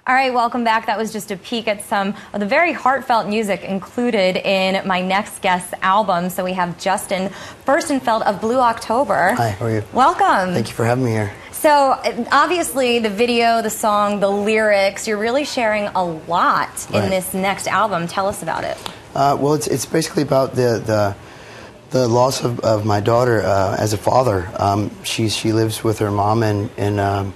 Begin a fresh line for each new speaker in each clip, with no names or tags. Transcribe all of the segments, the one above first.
All right, welcome back. That was just a peek at some of the very heartfelt music included in my next guest's album. So we have Justin Furstenfeld of Blue October.
Hi, how are you?
Welcome.
Thank you for having me here.
So obviously the video, the song, the lyrics, you're really sharing a lot in this next album. Tell us about it.
Well, it's basically about the loss of my daughter as a father. She lives with her mom in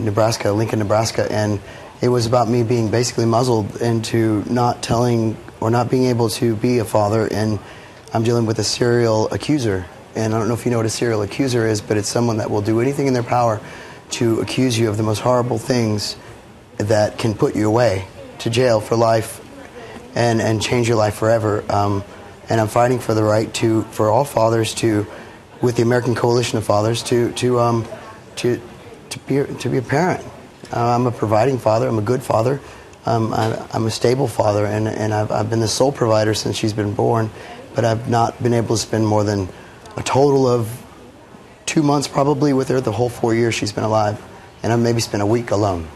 Nebraska, Lincoln, Nebraska, and it was about me being basically muzzled into not telling or not being able to be a father, and I'm dealing with a serial accuser. And I don't know if you know what a serial accuser is, but it's someone that will do anything in their power to accuse you of the most horrible things that can put you away to jail for life and change your life forever. And I'm fighting for the right for all fathers with the American Coalition of Fathers to be a parent. I'm a providing father. I'm a good father. I'm a stable father, and I've been the sole provider since she's been born, but I've not been able to spend more than a total of 2 months probably with her the whole 4 years she's been alive, and I've maybe spent a week alone.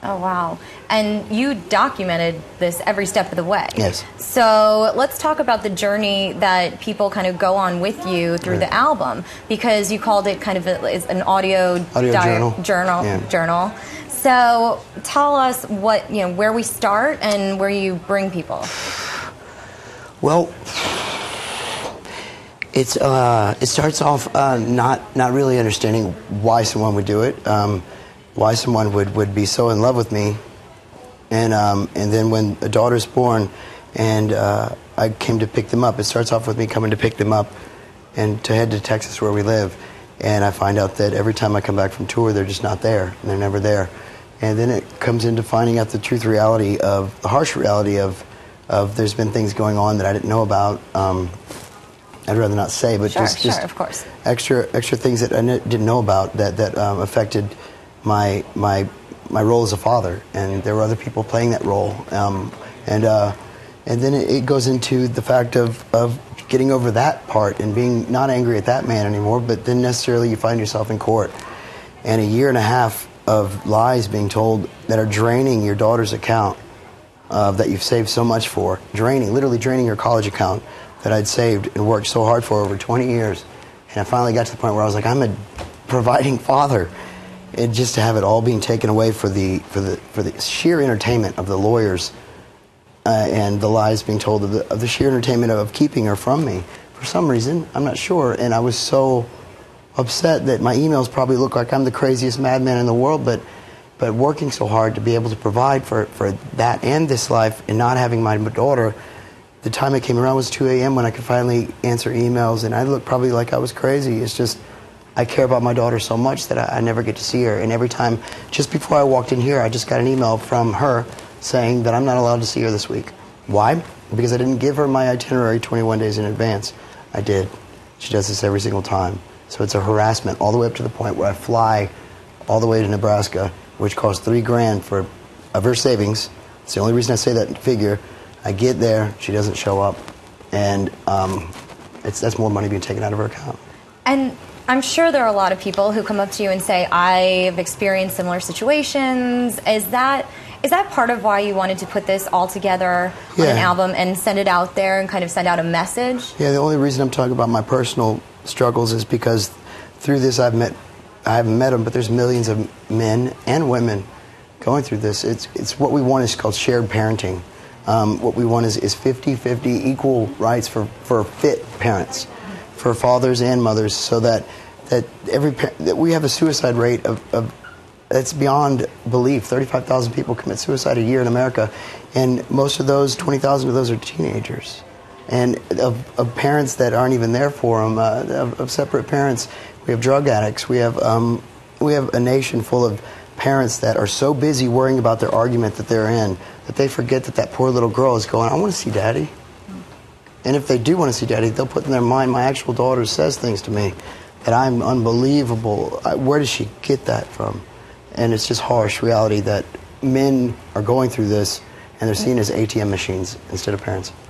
Oh, wow. And you documented this every step of the way.
Yes.
So let's talk about the journey that people kind of go on with you through the album, because you called it kind of an audio journal. So tell us where we start and where you bring people.
Well, it starts off not really understanding why someone would do it. Why someone would be so in love with me, and then when a daughter's born, and I came to pick them up. It starts off with me coming to pick them up, and to head to Texas where we live, and I find out that every time I come back from tour, they're just not there, and they're never there, and then it comes into finding out the the harsh reality of there's been things going on that I didn't know about. I'd rather not say, but just
of course,
extra things that I didn't know about that affected my role as a father, and there were other people playing that role, and then it goes into the fact of getting over that part and being not angry at that man anymore, but then necessarily you find yourself in court, and a year and a half of lies being told that are draining your daughter's account that you've saved so much for, literally draining her college account that I'd saved and worked so hard for over 20 years, and I finally got to the point where I was like, I'm a providing father. And just to have it all being taken away for the sheer entertainment of the lawyers and the lies being told of the sheer entertainment of keeping her from me for some reason, I'm not sure. And I was so upset that my emails probably look like I'm the craziest madman in the world, but working so hard to be able to provide for that and this life and not having my daughter, the time it came around was 2 a.m. when I could finally answer emails, and I looked probably like I was crazy. It's just I care about my daughter so much that I never get to see her. And every time, just before I walked in here, I just got an email from her saying that I'm not allowed to see her this week. Why? Because I didn't give her my itinerary 21 days in advance. I did. She does this every single time. So it's a harassment all the way up to the point where I fly all the way to Nebraska, which costs $3 grand of her savings. It's the only reason I say that figure. I get there, she doesn't show up, and that's more money being taken out of her account.
And I'm sure there are a lot of people who come up to you and say, I've experienced similar situations. Is that part of why you wanted to put this all together on an album and send it out there and kind of send out a message? Yeah,
the only reason I'm talking about my personal struggles is because through this I haven't met them, but there's millions of men and women going through this. It's what we want is called shared parenting. What we want is 50-50 equal rights for fit parents, for fathers and mothers, so that we have a suicide rate of that's beyond belief. 35,000 people commit suicide a year in America, and most of those, 20,000 of those are teenagers, and of parents that aren't even there for them, of separate parents. We have drug addicts. We have a nation full of parents that are so busy worrying about their argument that they're in that they forget that poor little girl is going, I want to see Daddy. And if they do want to see Daddy, they'll put in their mind, my actual daughter says things to me that I'm unbelievable. Where does she get that from? And it's just harsh reality that men are going through this and they're seen as ATM machines instead of parents.